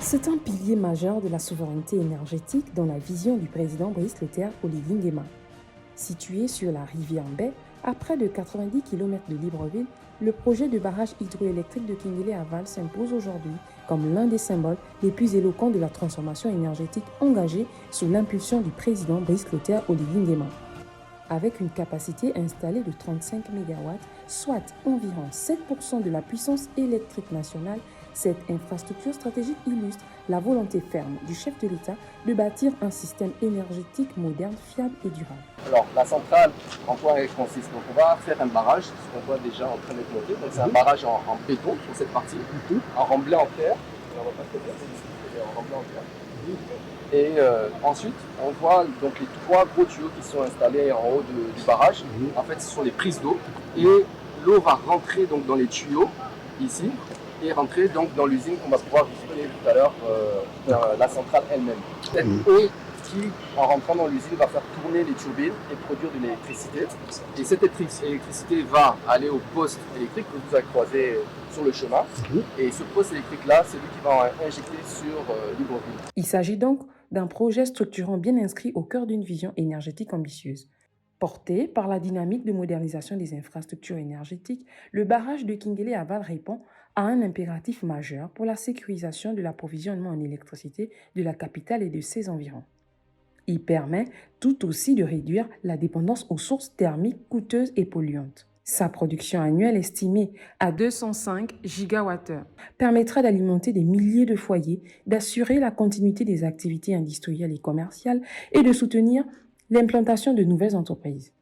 C'est un pilier majeur de la souveraineté énergétique dans la vision du président Brice Clotaire Oligui Nguema. Situé sur la rivière Mbé, à près de 90 km de Libreville, le projet de barrage hydroélectrique de Kinguélé-Aval s'impose aujourd'hui comme l'un des symboles les plus éloquents de la transformation énergétique engagée sous l'impulsion du président Brice Clotaire Oligui Nguema. Avec une capacité installée de 35 MW, soit environ 7% de la puissance électrique nationale, cette infrastructure stratégique illustre la volonté ferme du chef de l'État de bâtir un système énergétique moderne, fiable et durable. Alors, la centrale, en quoi elle consiste? Donc, on va faire un barrage, ce qu'on voit déjà en train d'être monté. Donc, c'est un barrage en béton sur cette partie, en remblai en terre. On va pas très bien, c'est en remblai en terre. Et ensuite, on voit donc les trois gros tuyaux qui sont installés en haut du barrage. En fait, ce sont les prises d'eau. Et l'eau va rentrer donc dans les tuyaux, ici, et rentrer donc dans l'usine qu'on va pouvoir visiter tout à l'heure, dans la centrale elle-même. Cette eau qui, en rentrant dans l'usine, va faire tourner les turbines et produire de l'électricité. Et cette électricité va aller au poste électrique que vous avez croisé sur le chemin. Et ce poste électrique-là, c'est lui qui va injecter sur Libreville. Il s'agit donc d'un projet structurant bien inscrit au cœur d'une vision énergétique ambitieuse. Porté par la dynamique de modernisation des infrastructures énergétiques, le barrage de Kinguélé-Aval répond à un impératif majeur pour la sécurisation de l'approvisionnement en électricité de la capitale et de ses environs. Il permet tout aussi de réduire la dépendance aux sources thermiques coûteuses et polluantes. Sa production annuelle estimée à 205 gigawattheures permettra d'alimenter des milliers de foyers, d'assurer la continuité des activités industrielles et commerciales et de soutenir l'implantation de nouvelles entreprises.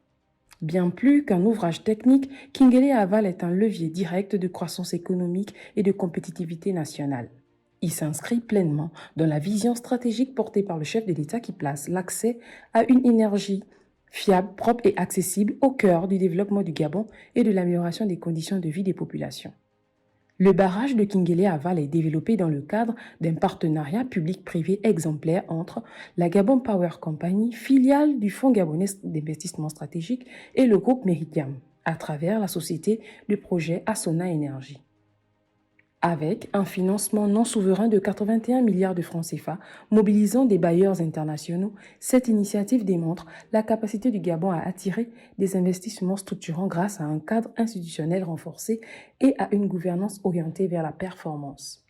Bien plus qu'un ouvrage technique, Kinguélé-Aval est un levier direct de croissance économique et de compétitivité nationale. Il s'inscrit pleinement dans la vision stratégique portée par le chef de l'État qui place l'accès à une énergie fiable, propre et accessible au cœur du développement du Gabon et de l'amélioration des conditions de vie des populations. Le barrage de Kinguélé-Aval est développé dans le cadre d'un partenariat public-privé exemplaire entre la Gabon Power Company, filiale du Fonds gabonais d'investissement stratégique, et le groupe Meridiam, à travers la société de projet Assona Énergie. Avec un financement non souverain de 81 milliards de francs CFA, mobilisant des bailleurs internationaux, cette initiative démontre la capacité du Gabon à attirer des investissements structurants grâce à un cadre institutionnel renforcé et à une gouvernance orientée vers la performance.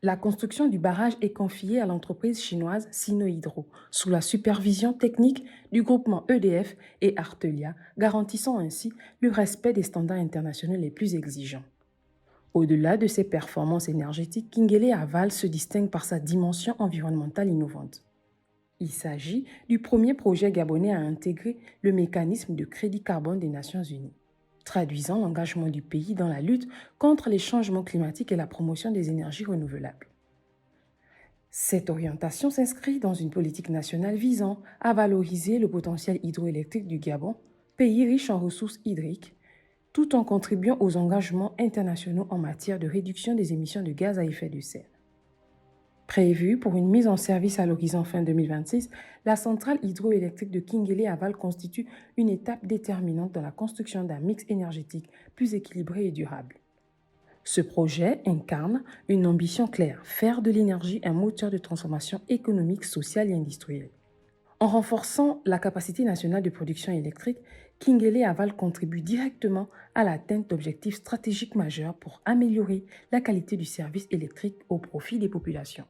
La construction du barrage est confiée à l'entreprise chinoise Sinohydro, sous la supervision technique du groupement EDF et Artelia, garantissant ainsi le respect des standards internationaux les plus exigeants. Au-delà de ses performances énergétiques, Kinguélé-Aval se distingue par sa dimension environnementale innovante. Il s'agit du premier projet gabonais à intégrer le mécanisme de crédit carbone des Nations Unies, traduisant l'engagement du pays dans la lutte contre les changements climatiques et la promotion des énergies renouvelables. Cette orientation s'inscrit dans une politique nationale visant à valoriser le potentiel hydroélectrique du Gabon, pays riche en ressources hydriques, tout en contribuant aux engagements internationaux en matière de réduction des émissions de gaz à effet de serre. Prévue pour une mise en service à l'horizon fin 2026, la centrale hydroélectrique de Kinguélé-Aval constitue une étape déterminante dans la construction d'un mix énergétique plus équilibré et durable. Ce projet incarne une ambition claire, faire de l'énergie un moteur de transformation économique, sociale et industrielle. En renforçant la capacité nationale de production électrique, Kinguélé-Aval contribue directement à l'atteinte d'objectifs stratégiques majeurs pour améliorer la qualité du service électrique au profit des populations.